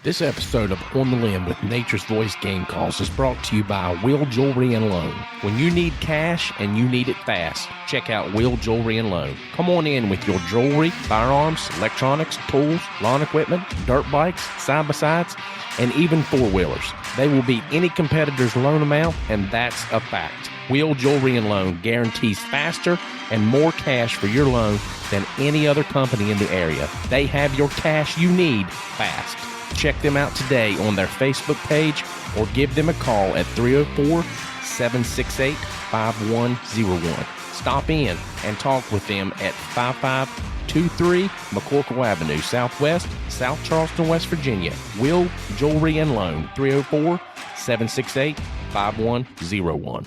This episode of On the Limb with Nature's Voice Game Calls is brought to you by Will Jewelry and Loan. When you need cash and you need it fast, check out Will Jewelry and Loan. Come on in with your jewelry, firearms, electronics, tools, lawn equipment, dirt bikes, side-by-sides, and even four-wheelers. They will beat any competitor's loan amount, and that's a fact. Will Jewelry and Loan guarantees faster and more cash for your loan than any other company in the area. They have your cash you need fast. Check them out today on their Facebook page or give them a call at 304-768-5101. Stop in and talk with them at 5523 McCorkle Avenue, Southwest, South Charleston, West Virginia. Will Jewelry and Loan, 304-768-5101.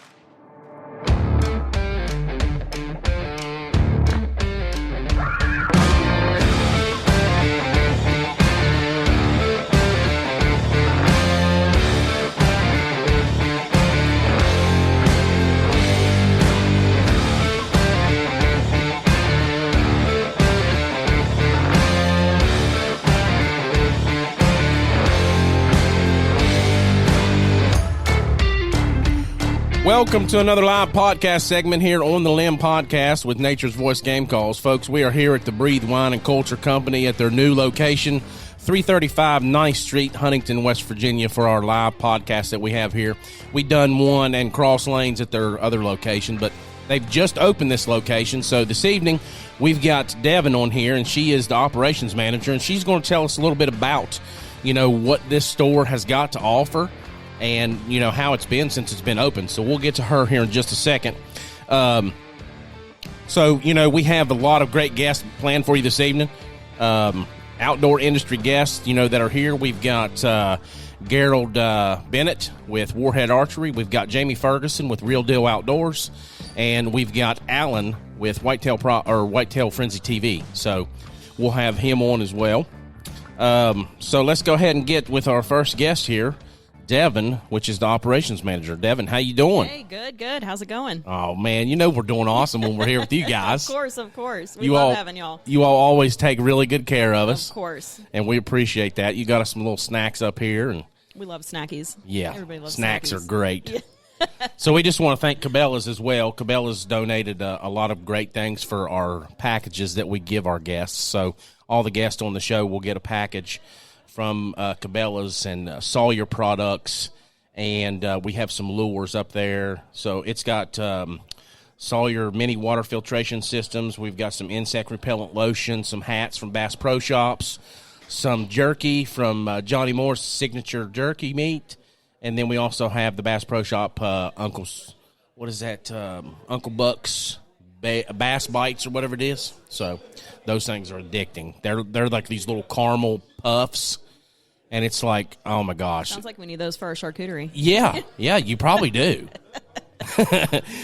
Welcome to another live podcast segment here on the Limb Podcast with Nature's Voice Game Calls. Folks, we are here at the Breathe Wine and Culture Company at their new location, 335 9th Street, Huntington, West Virginia, for our live podcast that we have here. We've done one and Cross Lanes at their other location, but they've just opened this location. So this evening, we've got Devin on here, and she is the operations manager, and she's going to tell us a little bit about, what this store has got to offer and, how it's been since it's been open. So we'll get to her here in just a second. We have a lot of great guests planned for you this evening. Outdoor industry guests, that are here. We've got Gerald Bennett with Warhead Archery. We've got Jamie Ferguson with Real Deal Outdoors. And we've got Alan with Whitetail Frenzy TV. So we'll have him on as well. So let's go ahead and get with our first guest here, Devin, which is the operations manager. Devin, how you doing? Hey, good. How's it going? Oh, man, we're doing awesome when we're here with you guys. Of course. We love having y'all. You all always take really good care of us. Of course. And we appreciate that. You got us some little snacks up here. And we love snackies. Yeah. Everybody loves snacks. Snackies Are great. Yeah. So we just want to thank Cabela's as well. Cabela's donated a lot of great things for our packages that we give our guests. So all the guests on the show will get a package from Cabela's and Sawyer products, and we have some lures up there. So it's got Sawyer mini water filtration systems. We've got some insect repellent lotion, some hats from Bass Pro Shops, some jerky from Johnny Moore's signature jerky meat, and then we also have the Bass Pro Shop Uncle Buck's Bass Bites or whatever it is. So those things are addicting. They're like these little caramel puffs. And it's like, oh, my gosh. Sounds like we need those for our charcuterie. Yeah, you probably do.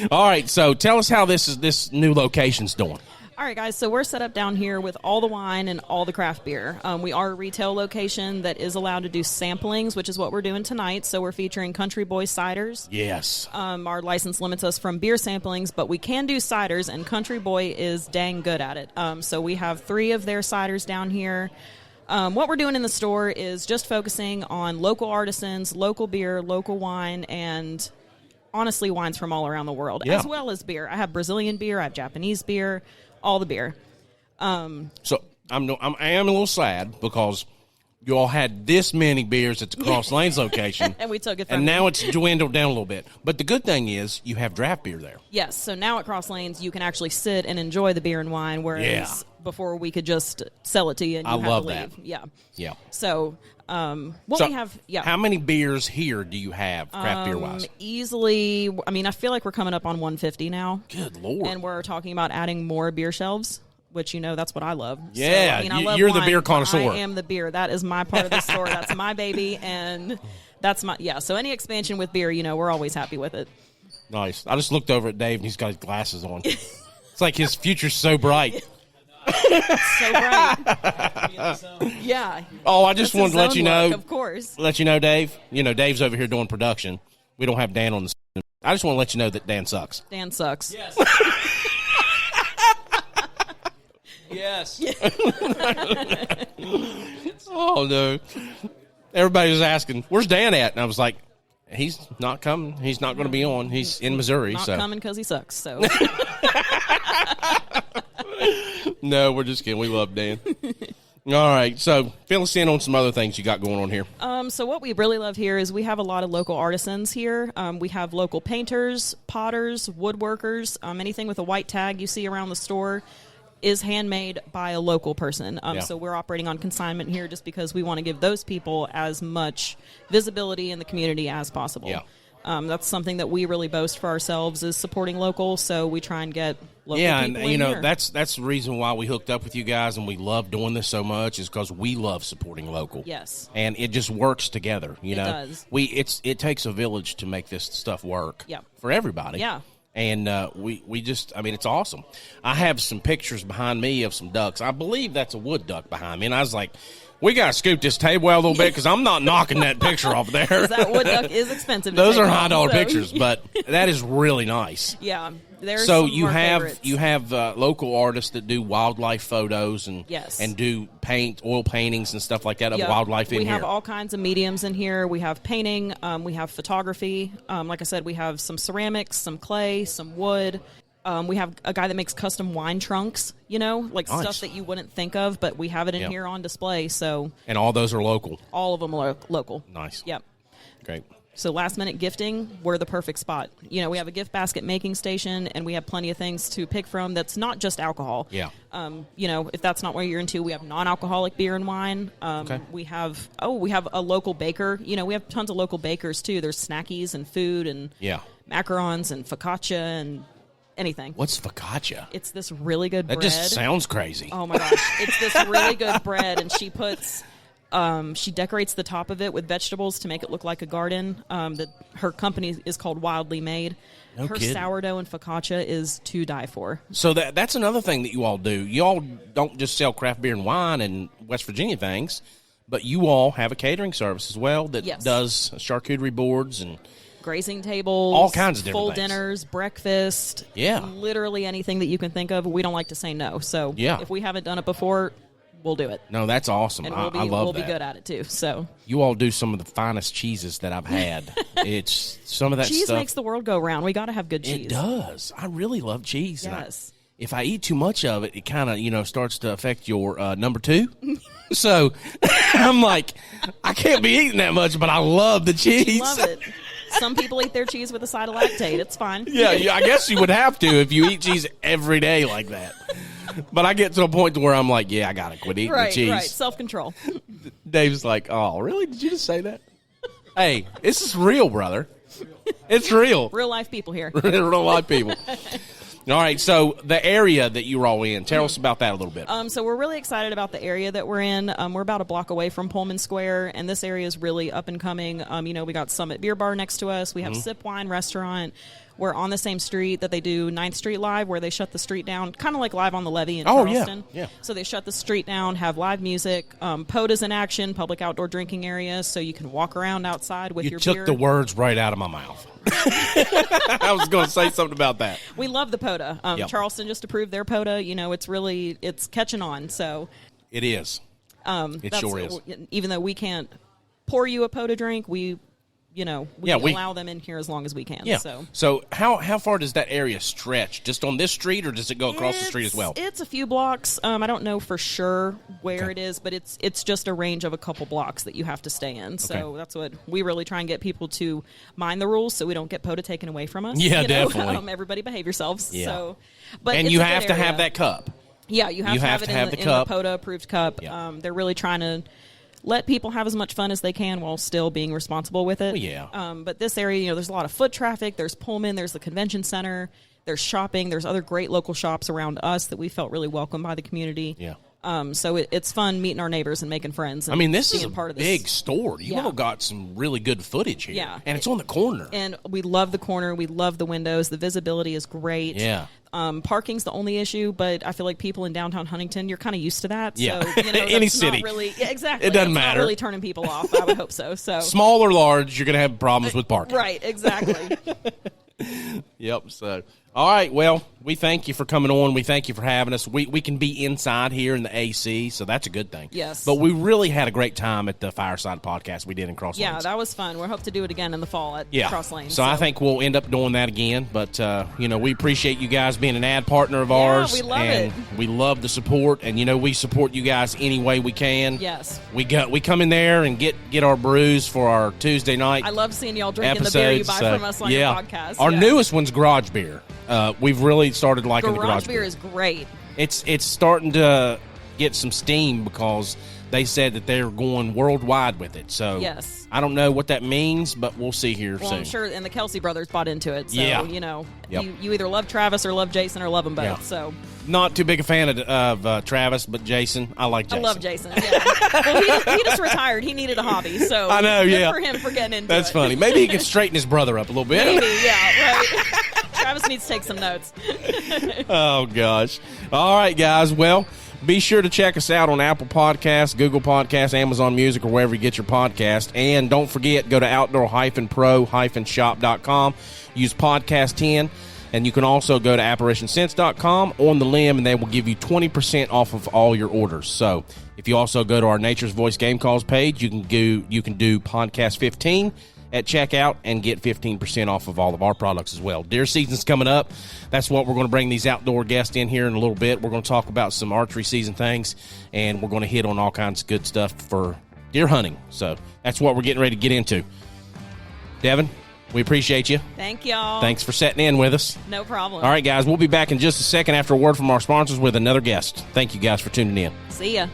All right, so tell us how this new location's doing. All right, guys, so we're set up down here with all the wine and all the craft beer. We are a retail location that is allowed to do samplings, which is what we're doing tonight. So we're featuring Country Boy ciders. Yes. Our license limits us from beer samplings, but we can do ciders, and Country Boy is dang good at it. So we have 3 of their ciders down here. What we're doing in the store is just focusing on local artisans, local beer, local wine, and honestly, wines from all around the world, as well as beer. I have Brazilian beer, I have Japanese beer, all the beer. So I am a little sad because you all had this many beers at the Cross Lanes location. And we took it from And now it's dwindled down a little bit. But the good thing is you have draft beer there. Yes, so now at Cross Lanes, you can actually sit and enjoy the beer and wine, whereas before we could just sell it to you and you have to leave. Yeah. So we have, How many beers here do you have craft beer-wise? Easily, I feel like we're coming up on 150 now. Good Lord. And we're talking about adding more beer shelves, which, that's what I love. Yeah, so, I love you're wine, the beer connoisseur. I am the beer. That is my part of the store. That's my baby, and that's my, so any expansion with beer, we're always happy with it. Nice. I just looked over at Dave, and he's got his glasses on. It's like his future's so bright. So bright. Yeah. Oh, I just wanted to let you know. Of course. Let you know, Dave. Dave's over here doing production. We don't have Dan on the scene. I just want to let you know that Dan sucks. Dan sucks. Yes. Yes. Oh, no. everybody was asking, "Where's Dan at?" And I was like, "He's not coming. He's not going to be on. He's in Missouri." Not coming because he sucks. So no, we're just kidding. We love Dan. All right, so fill us in on some other things you got going on here. So what we really love here is we have a lot of local artisans here. We have local painters, potters, woodworkers. Anything with a white tag you see around the store is handmade by a local person. So we're operating on consignment here just because we want to give those people as much visibility in the community as possible. Yeah. That's something that we really boast for ourselves is supporting local, so we try and get local people and in here. that's the reason why we hooked up with you guys and we love doing this so much is because we love supporting local. Yes. And it just works together, you know. Does. It takes a village to make this stuff work. Yeah. For everybody. Yeah. And we just, I mean, it's awesome. I have some pictures behind me of some ducks. I believe that's a wood duck behind me. And I was like, we got to scoop this table out a little bit because I'm not knocking that picture off there. That wood duck is expensive. Those are high-dollar pictures, but that is really nice. Yeah. There's So some you of our have favorites. you have local artists that do wildlife photos and Yes. and do oil paintings and stuff like that of Yep. wildlife in we here. have all kinds of mediums in here. We have painting. We have photography. Like I said, we have some ceramics, some clay, some wood. We have a guy that makes custom wine trunks, like Nice. stuff that you wouldn't think of, but we have it in Yep. here on display. So And all those are local. all of them are local. Nice. Yep. Great. So last minute gifting, we're the perfect spot. We have a gift basket making station, and we have plenty of things to pick from that's not just alcohol. Yeah. If that's not what you're into, we have non-alcoholic beer and wine. Okay. We have a local baker. We have tons of local bakers too. There's snackies and food and Yeah. macarons and focaccia and anything. What's focaccia? It's this really good That bread. just sounds crazy. Oh my gosh. It's this really good bread, and she puts she decorates the top of it with vegetables to make it look like a garden. Her company is called Wildly Made. No Her kidding. sourdough and focaccia is to die for. So that's another thing that you all do. You all don't just sell craft beer and wine and West Virginia things, but you all have a catering service as well that Yes. does charcuterie boards and Grazing tables, All kinds of different full things. dinners, breakfast, Yeah. literally anything that you can think of. We don't like to say no. So Yeah. if we haven't done it before, we'll do it. no, that's awesome. And I love we'll that. be good at it too. So You all do some of the finest cheeses that I've had. It's some of that cheese stuff. makes the world go round. We got to have good cheese. It does. I really love cheese. and Yes. if I eat too much of it, it kind of, starts to affect your number two. So I'm like, I can't be eating that much, but I love the cheese. Love it. Some people eat their cheese with a side of lactate. It's fine. Yeah, I guess you would have to if you eat cheese every day like that. But I get to a point to where I'm like, yeah, I got to quit eating Right, the cheese. right. Self-control. Dave's like, oh, really? Did you just say that? Hey, this is real, brother. It's real. Real life people here. Real life people. All right, so the area that you were all in, tell us about that a little bit. So we're really excited about the area that we're in. We're about a block away from Pullman Square, and this area is really up and coming. We got Summit Beer Bar next to us. We have Sip Wine Restaurant. We're on the same street that they do 9th Street Live, where they shut the street down, kind of like Live on the Levee in Oh, yeah, Charleston. yeah. So they shut the street down, have live music. POTA's in action, public outdoor drinking area, so you can walk around outside with You your took beer. the words right out of my mouth. I was going to say something about that. We love the POTA. Yep. Charleston just approved their POTA. It's catching on. So It is. It sure is. Even though we can't pour you a POTA drink, we allow them in here as long as we can. Yeah. So how far does that area stretch? Just on this street, or does it go across the street as well? It's a few blocks. I don't know for sure where Okay. it is, but it's just a range of a couple blocks that you have to stay in. So Okay. that's what we really try and get people to mind the rules, so we don't get POTA taken away from us. Yeah, definitely. Everybody behave yourselves. Yeah. So, but And it's you a have good to have area. that cup. Yeah, you have to have it in the cup. POTA approved cup. Yeah. They're really trying to let people have as much fun as they can while still being responsible with it. Well, yeah. But this area, there's a lot of foot traffic. There's Pullman. There's the convention center. There's shopping. There's other great local shops around us that we felt really welcomed by the community. Yeah. So it's fun meeting our neighbors and making friends. And I mean, this is being a part of this. big store. You Yeah. all got some really good footage here. Yeah. And it's on the corner. And we love the corner. We love the windows. The visibility is great. Yeah. Parking's the only issue, but I feel like people in downtown Huntington, you're kind of used to that. Yeah. So, Any that's city. Not really, yeah, exactly. It doesn't That's matter. Not really turning people off. I would hope so. So Small or large, you're going to have problems with parking. right, exactly. Yep. So, all right. Well, we thank you for coming on. We thank you for having us. We can be inside here in the AC, so that's a good thing. Yes. But we really had a great time at the Fireside podcast we did in Cross Lanes. Yeah, that was fun. We hope to do it again in the fall at Cross Lanes. So I think we'll end up doing that again. But, we appreciate you guys being an ad partner of ours. We love and it. We love the support. And, we support you guys any way we can. Yes. We come in there and get our brews for our Tuesday night. I love seeing y'all drinking episodes, the beer you buy from us on your podcast. Our newest one's garage beer. We've really started liking the garage beer. Beer is great. It's starting to get some steam because they said that they're going worldwide with it. So yes. I don't know what that means, but we'll see here soon. I'm sure, and the Kelsey brothers bought into it. So, yeah. Yep. You either love Travis or love Jason or love them both. Yeah. So not too big a fan of Travis, but Jason, I like Jason. I love Jason, yeah. Well, he just retired. He needed a hobby, so I know, good for him for getting into That's it. funny. Maybe he can straighten his brother up a little bit. Maybe, yeah, right. Travis needs to take some notes. Oh, gosh. All right, guys. Well, be sure to check us out on Apple Podcasts, Google Podcasts, Amazon Music, or wherever you get your podcast. And don't forget, go to outdoor-pro-shop.com. Use podcast 10. And you can also go to apparitionsense.com on the limb, and they will give you 20% off of all your orders. So if you also go to our Nature's Voice Game Calls page, you can do podcast 15 at checkout and get 15% off of all of our products as well. Deer season's coming up. That's what we're going to bring these outdoor guests in here in a little bit. We're going to talk about some archery season things, and we're going to hit on all kinds of good stuff for deer hunting. So that's what we're getting ready to get into. Devin, we appreciate you. Thank y'all. Thanks for sitting in with us. No problem. All right, guys, we'll be back in just a second after a word from our sponsors with another guest. Thank you guys for tuning in. See ya.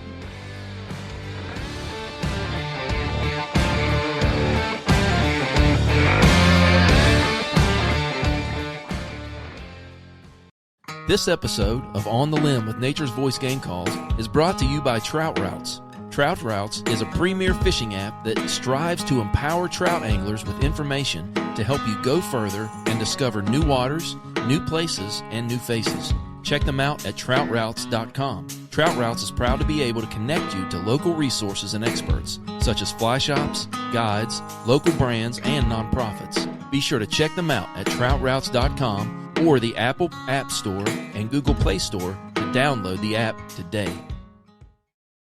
This episode of On the Limb with Nature's Voice Game Calls is brought to you by Trout Routes. Trout Routes is a premier fishing app that strives to empower trout anglers with information to help you go further and discover new waters, new places, and new faces. Check them out at troutroutes.com. Trout Routes is proud to be able to connect you to local resources and experts, such as fly shops, guides, local brands, and nonprofits. Be sure to check them out at troutroutes.com or the Apple App Store and Google Play Store to download the app today.